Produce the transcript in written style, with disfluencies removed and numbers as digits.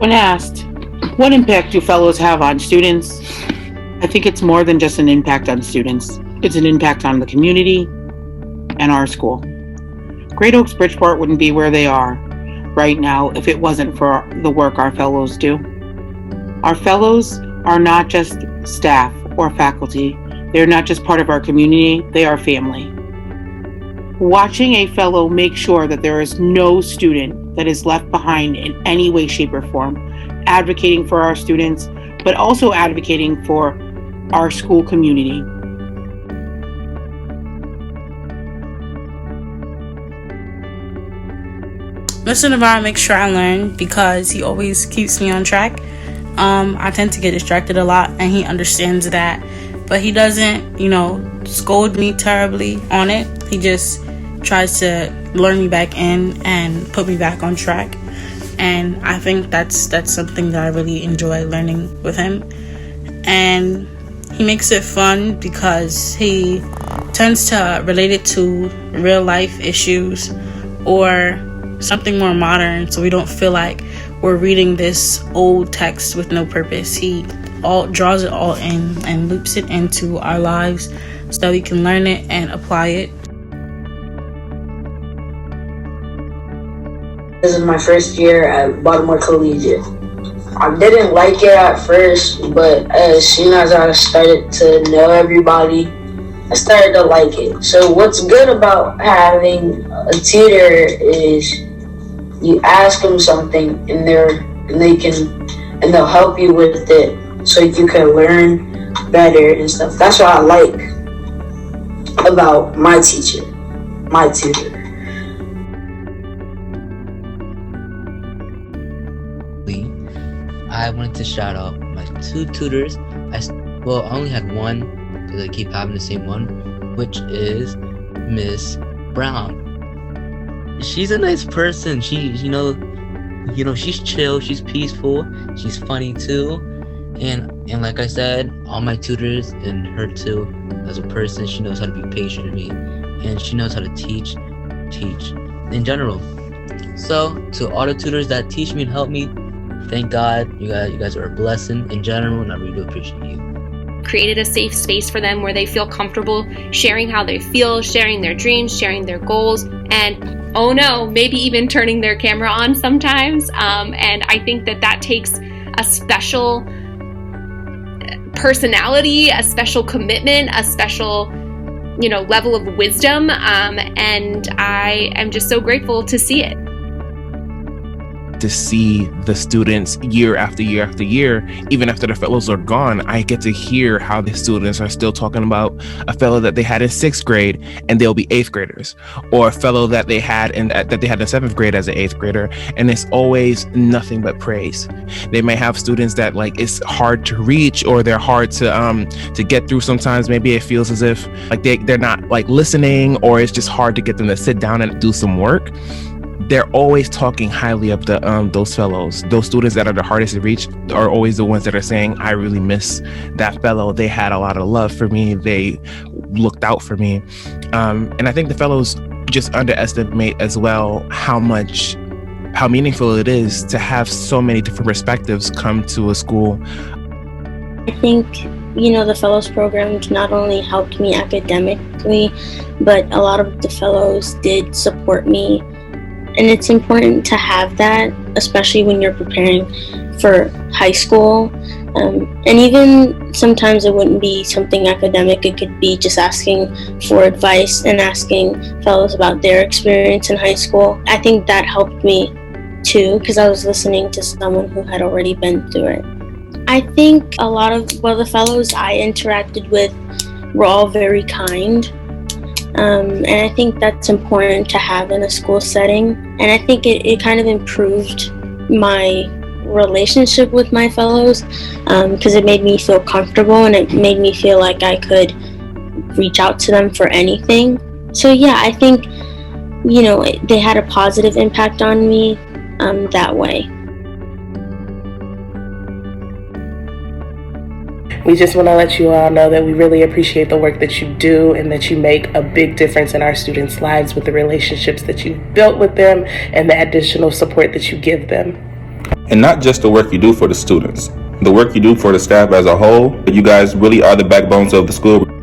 When asked, what impact do fellows have on students? I think it's more than just an impact on students. It's an impact on the community and our school. Great Oaks Bridgeport wouldn't be where they are right now if it wasn't for the work our fellows do. Our fellows are not just staff or faculty. They're not just part of our community, they are family. Watching a fellow make sure that there is no student that is left behind in any way, shape, or form, advocating for our students, but also advocating for our school community. Mr. Navarro makes sure I learn because he always keeps me on track. I tend to get distracted a lot, and he understands that. But he doesn't, scold me terribly on it. He just tries to lure me back in and put me back on track. And I think that's something that I really enjoy learning with him. And he makes it fun because he tends to relate it to real life issues or something more modern, so we don't feel like we're reading this old text with no purpose. He draws it all in and loops it into our lives so that we can learn it and apply it. This is my first year at Baltimore Collegiate. I didn't like it at first, but as soon as I started to know everybody, I started to like it. So what's good about having a tutor is you ask them something and they'll help you with it so you can learn better and stuff. That's what I like about my tutor. I wanted to shout out my two tutors. I only had one because I keep having the same one, which is Miss Brown. She's a nice person. She's chill, she's peaceful, she's funny too. And like I said, all my tutors and her too, as a person, she knows how to be patient with me and she knows how to teach in general. So to all the tutors that teach me and help me, thank God, you guys are a blessing in general, and I really do appreciate you. Created a safe space for them where they feel comfortable sharing how they feel, sharing their dreams, sharing their goals, and oh no, maybe even turning their camera on sometimes. And I think that takes a special personality, a special commitment, a special level of wisdom. And I am just so grateful to see it. To see the students year after year after year, even after the fellows are gone, I get to hear how the students are still talking about a fellow that they had in 6th grade and they'll be 8th graders, or a fellow that they had in 7th grade as an 8th grader, and it's always nothing but praise. They may have students that it's hard to reach, or they're hard to get through sometimes. Maybe it feels as if they're not listening, or it's just hard to get them to sit down and do some work. They're always talking highly of those fellows. Those students that are the hardest to reach are always the ones that are saying, I really miss that fellow. They had a lot of love for me. They looked out for me. And I think the fellows just underestimate as well how meaningful it is to have so many different perspectives come to a school. I think, the fellows program not only helped me academically, but a lot of the fellows did support me. And it's important to have that, especially when you're preparing for high school. And even sometimes it wouldn't be something academic. It could be just asking for advice and asking fellows about their experience in high school. I think that helped me too, because I was listening to someone who had already been through it. I think a lot of the fellows I interacted with were all very kind. And I think that's important to have in a school setting. And I think it kind of improved my relationship with my fellows because it made me feel comfortable and it made me feel like I could reach out to them for anything. So yeah, I think, they had a positive impact on me that way. We just want to let you all know that we really appreciate the work that you do and that you make a big difference in our students' lives with the relationships that you've built with them and the additional support that you give them. And not just the work you do for the students, the work you do for the staff as a whole. You guys really are the backbones of the school.